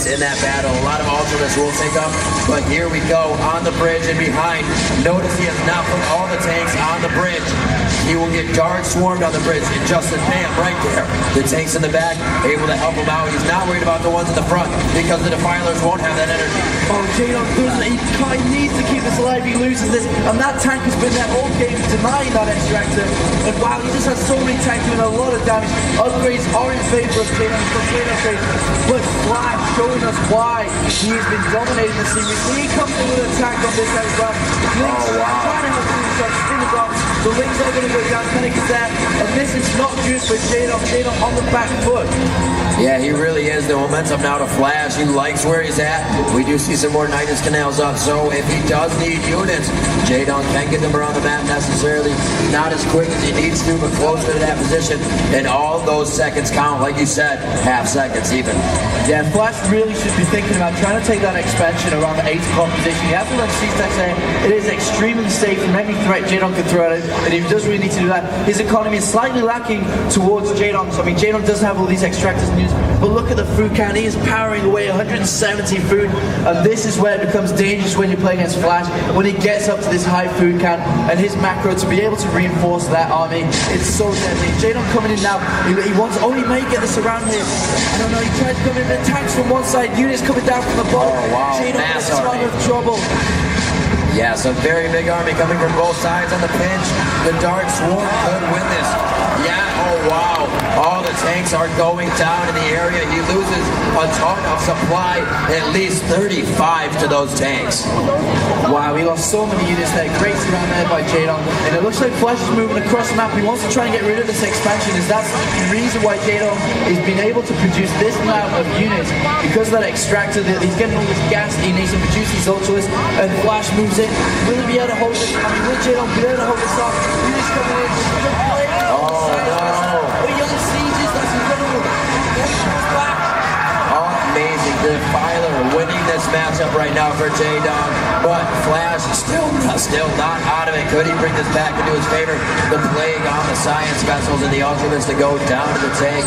in that battle. A lot of ultimates will take up, but here we go on the bridge and behind. Notice he has not put all the tanks on the bridge. He will get guard swarmed on the bridge, and Justin, bam, right there. The tanks in the back, able to help him out. He's not worried about the ones in the front because the Defilers won't have that energy. Oh, Jaedong doesn't. He needs to keep this alive. He loses this, and that tank has been there all game denying that extractor. And wow, he just has so many tanks doing a lot of damage. Upgrades are in favor of Jaedong, but Flash showing us why he has been dominating the series. He comes in with an attack on this side as well. Lynx trying to help him shots in the box. The Lynx are going to go down, Medic is there, and this is not good for Jaedong. Jaedong on the back foot. Yeah, he really is. The momentum now to Flash. He likes where he's at. We do see some more Nidus Canals up, so if he does need units, Jaedong can get them around the map necessarily. Not as quick as he needs to, but closer to that position. And all those seconds count, like you said, half seconds even. Yeah, Flash really should be thinking about trying to take that expansion around the 8 o'clock position. He has to let C-Stack say it is extremely safe from any threat Jaedong can throw at it, and he does really need to do that. His economy is slightly lacking towards Jaedong, so I mean, Jaedong doesn't have all these extractors and units, but look at the food count. He is powering away 170 food, and this is where it becomes dangerous when you play against Flash, when he gets up to this high food count, and his macro to be able to reinforce that army, it's so deadly. Jaedong coming in now, he wants, oh, he may get this around here. I don't know, he tries to come in, the tanks from one side, units coming down from the bottom. Oh, wow. Jaedong in a ton of trouble. Yes, a very big army coming from both sides on the pinch. The Dark Swarm could win this. Yeah, oh wow. All the tanks are going down in the area. He loses a ton of supply, at least 35 to those tanks. Wow, we lost so many units there. Great around there by Jaedong. And it looks like Flash is moving across the map. He wants to try and get rid of this expansion. That's the reason why Jaedong has been able to produce this amount of units. Because of that extractor, he's getting all this gas he needs to produce these ultras. And Flash moves in. Will he be able to hold this? I mean, will Jaedong be able to hold this off? Units coming in. Oh, no. Young Sieges, that's incredible. Amazing. The Defiler winning this matchup right now for Jaedong, but Flash still not out of it. Could he bring this back into his favor? The plague on the science vessels and the ultimates to go down to the tank.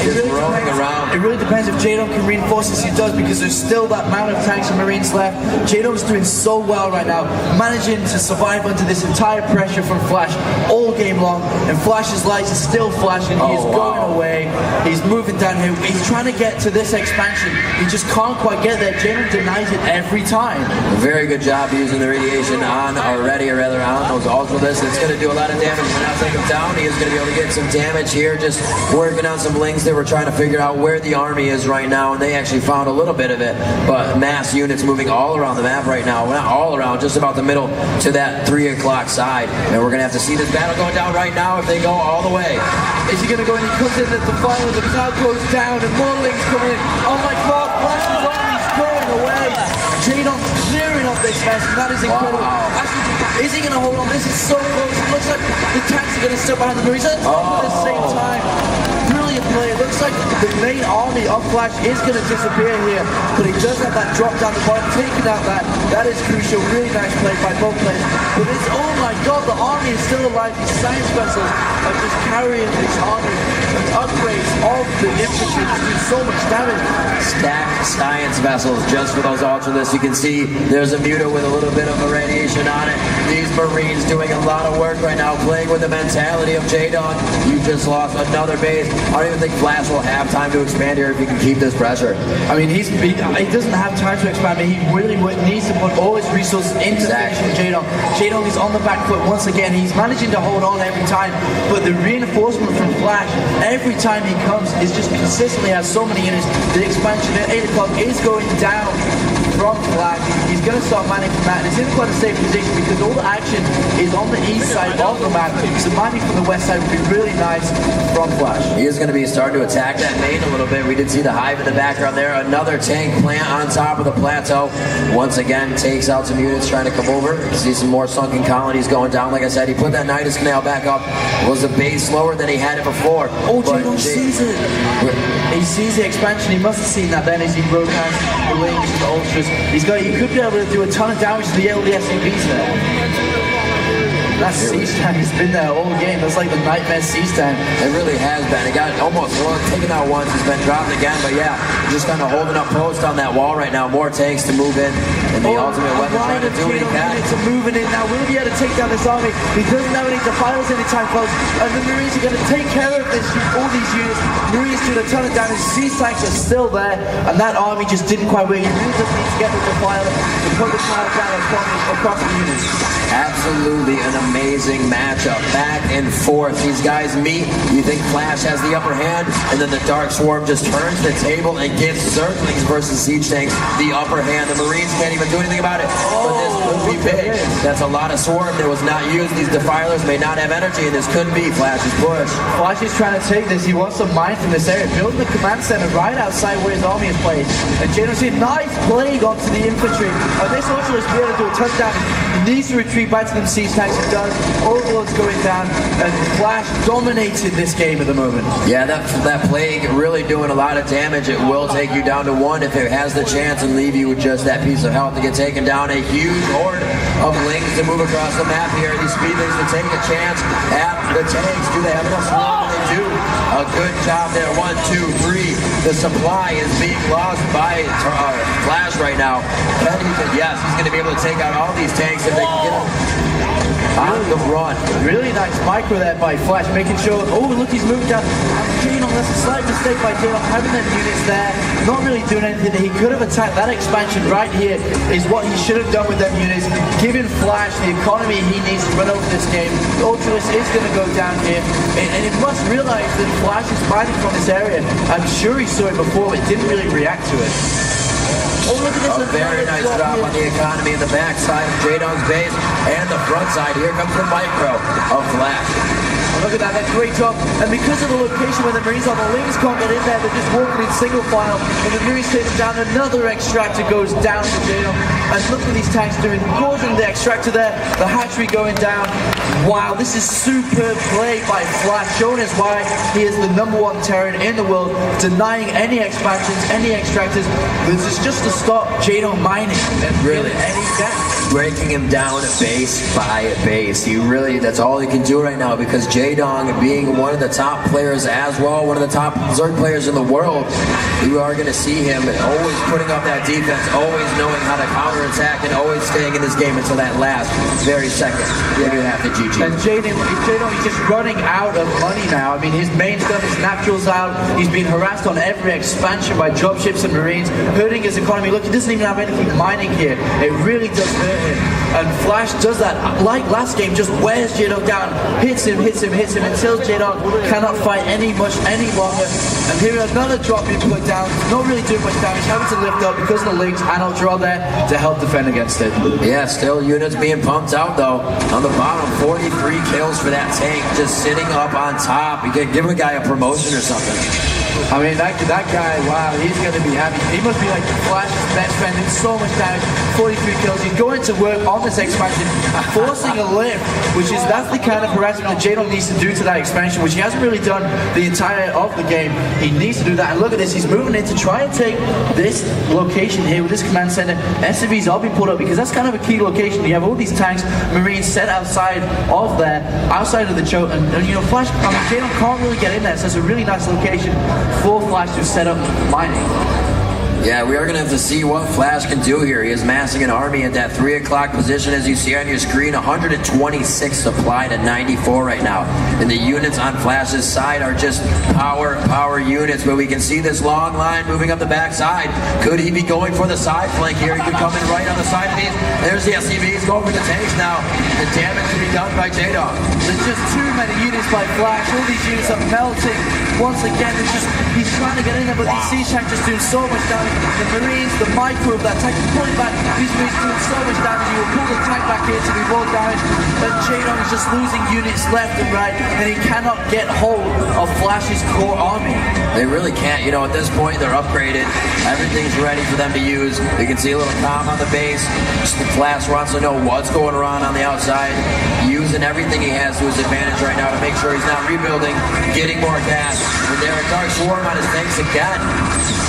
Just roaming around. It really depends if Jaedong can reinforce as he does, because there's still that amount of tanks and marines left. Jaedong's doing so well right now, managing to survive under this entire pressure from Flash all game long, and Flash's lights are still flashing. He is going away. He's moving down here. He's trying to get to this expansion. He just can't quite get there. Jaedong denies it every time. Very good job using the radiation on already, or rather on those ultimates. It's going to do a lot of damage. When I take him down, he is going to be able to get some damage here. Just working on some links. They were trying to figure out where the army is right now, and they actually found a little bit of it. But mass units moving all around the map right now. Not all around, just about the middle to that 3 o'clock side. And we're going to have to see this battle going down right now if they go all the way. Is he going to go in? He comes in at the final, the cloud goes down, and more links coming in. Oh my god, Flash's army's going away. Jaedong clearing off this mess, and that is incredible. Wow. Actually, is he going to hold on? This is so close. It looks like the tanks are going to step behind the Marines at the same time. Brilliant play. It looks like the main army of Flash is going to disappear here, but he does have that drop down the bottom, taking out that is crucial. Really nice play by both players. But it's, oh my god, the army is still alive. These science vessels are just carrying this army. And upgrades of the infantry just do so much damage. Stacked science vessels just for those ultimates. You can see there's a Muta with a little bit of a radiation on it. These Marines doing a lot of work right now, playing with the mentality of Jaedong. You just lost another base. I don't even think Flash will have time to expand here if he can keep this pressure. I mean, he doesn't have time to expand, but he really needs to put all his resources into finishing Jaedong. Jaedong is on the back foot once again. He's managing to hold on every time, but the reinforcement from Flash, every time he comes, is just consistently has so many units. The expansion at 8 o'clock is going down from Flash. He's going to start manning from that, and it's in quite a safe position because all the action is on the east side of the map, so manning from the west side would be really nice from Flash. He is going to be starting to attack that main a little bit. We did see the hive in the background there. Another tank plant on top of the plateau. Once again, takes out some units trying to come over. You see some more sunken colonies going down. Like I said, he put that Nidus Canal back up. Was the base slower than he had it before. Oh, Jaedong sees it. He sees the expansion. He must have seen that then as he broke out the wings and the ultras. He could be able to do a ton of damage to the SCVs there. That siege tank has been there all game. That's like the nightmare siege tank. It really has been. It got almost taken out once. It's been dropped again. But yeah, just kind of holding up post on that wall right now. More tanks to move in. And the ultimate weapon trying to do what he can. Units are moving in now. Will he be able to take down this army? He doesn't have any defilers anytime close. And the Marines are going to take care of this. All these units. Marines do a ton of damage. Siege tanks are still there. And that army just didn't quite win. He really just needs to get the defiler to put the power down across the units. Absolutely an amazing matchup. Back and forth. These guys meet. You think Flash has the upper hand, and then the Dark Swarm just turns the table and gives Zerglings versus Siege Tanks the upper hand. The Marines can't even do anything about it. But this could be big. That's a lot of Swarm that was not used. These defilers may not have energy, and this could be Flash's push. Flash is trying to take this. He wants some mines from this area. Building the command center right outside where his army is placed. And Jaedong sees a nice plague onto the infantry. And this also is able to do a touchdown. He needs to retreat back to them siege tanks. He does. Overlord's going down. And Flash dominated this game at the moment. Yeah, that plague really doing a lot of damage. It will take you down to 1 if it has the chance and leave you with just that piece of health to get taken down. A huge horde of lings to move across the map here. These speedlings to take a chance at the tanks. Do they have enough swarm? They do. A good job there. 1, 2, 3. The supply is being lost by Flash right now. Yes, he's going to be able to take out all these tanks if they can get him on the run. Really nice micro there by Flash, making sure. Oh, look, he's moved down. Jaedong, that's a slight mistake by Jaedong, having them units there, not really doing anything. He could have attacked that expansion right here, is what he should have done with them units, giving Flash the economy he needs to run over this game. The Ultralist is going to go down here, and he must realize that Flash is fighting from this area. I'm sure he saw it before, but didn't really react to it. Oh, look at this. A very nice drop on the economy in the backside of Jaedong's base and the front side. Here comes the micro of Flash. Look at that great job. And because of the location where the Marines are, the Lings can't get in there. They're just walking in single file. And the Marines take them down. Another extractor goes down to Jaedong. And look what these tanks doing. Causing the extractor there. The hatchery going down. Wow, this is superb play by Flash. Showing us why he is the #1 Terran in the world. Denying any expansions, any extractors. This is just to stop Jaedong mining. And really any tanks. Breaking him down base by base. That's all he can do right now, because Jaedong, being one of the top players as well, one of the top Zerg players in the world, you are going to see him always putting up that defense, always knowing how to counterattack, and always staying in this game until that last very second. You're going to have to GG. And Jaedong is just running out of money now. I mean, his main stuff, his naturals out. He's been harassed on every expansion by dropships and Marines, hurting his economy. Look, he doesn't even have anything mining here. It really does hurt him. And Flash does that, like last game, just wears Jaedong down, hits him until Jaedong cannot fight any longer. And here another drop being put down, not really doing much damage, having to lift up because of the Lings and Ultra there to help defend against it. Yeah, still units being pumped out though. On the bottom, 43 kills for that tank, just sitting up on top. You can give a guy a promotion or something. I mean, that guy, wow, he's going to be happy. He must be like Flash's best friend, doing so much damage, 43 kills. He's going to work on this expansion, forcing a lift, that's the kind of harassment that Jaedong needs to do to that expansion, which he hasn't really done the entire of the game. He needs to do that. And look at this, he's moving in to try and take this location here with this command center. SCVs all being pulled up because that's kind of a key location. You have all these tanks, Marines set outside of there, outside of the choke, and Flash, Jaedong can't really get in there, so it's a really nice location for Flash to set up mining. Yeah, we are going to have to see what Flash can do here. He is massing an army at that 3 o'clock position, as you see on your screen. 126 supply to 94 right now. And the units on Flash's side are just power units, but we can see this long line moving up the backside. Could he be going for the side flank here? He could come in right on the side of these. There's the SCVs going for the tanks now. The damage to be done by Jaedong. There's just too many units by Flash. All these units are melting. Once again, he's trying to get in there, but these siege tanks just doing so much damage. The Marines, the micro of that tank, pulling back. These Marines doing so much damage. You will pull the tank back here to do more damage. But Jaedong is just losing units left and right, and he cannot get hold of Flash's core army. They really can't. At this point, they're upgraded. Everything's ready for them to use. You can see a little comm on the base. Flash wants to know what's going on the outside. Using everything he has to his advantage right now to make sure he's not rebuilding, getting more gas. And there, a Dark Swarm on his tanks again.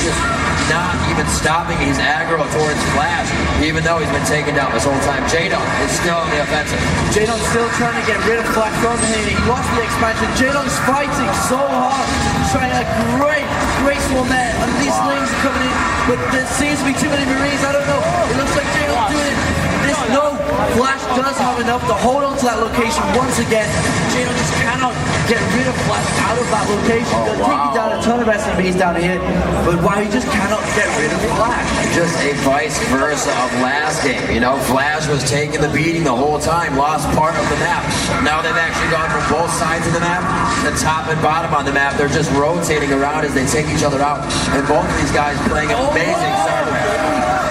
Just not even even stopping. He's aggro towards Flash, even though he's been taken down this whole time. Jaedong is still on the offensive. Jaedong's still trying to get rid of Flash from him. He lost the expansion. Jaedong's fighting so hard, trying a great small net, and these slings are coming in, but there seems to be too many Marines. I don't know. It looks like Jaedong's doing it. Flash does have enough to hold on to that location once again. Jaedong just cannot get rid of Flash out of that location. They're taking down a ton of SMBs down here, but wow, he just cannot get rid of Flash. Just a vice versa of last game. You know, Flash was taking the beating the whole time, lost part of the map. Now they've actually gone from both sides of the map, the top and bottom on the map. They're just rotating around as they take each other out. And both of these guys playing an amazing start.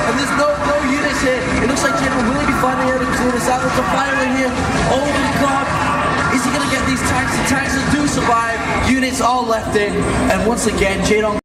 And there's no units here. It looks like Jaedong will be finally able to clear this out. There's a final in here. Oh my god. Is he going to get these tanks? The tanks that do survive. Units all left in. And once again, Jaedong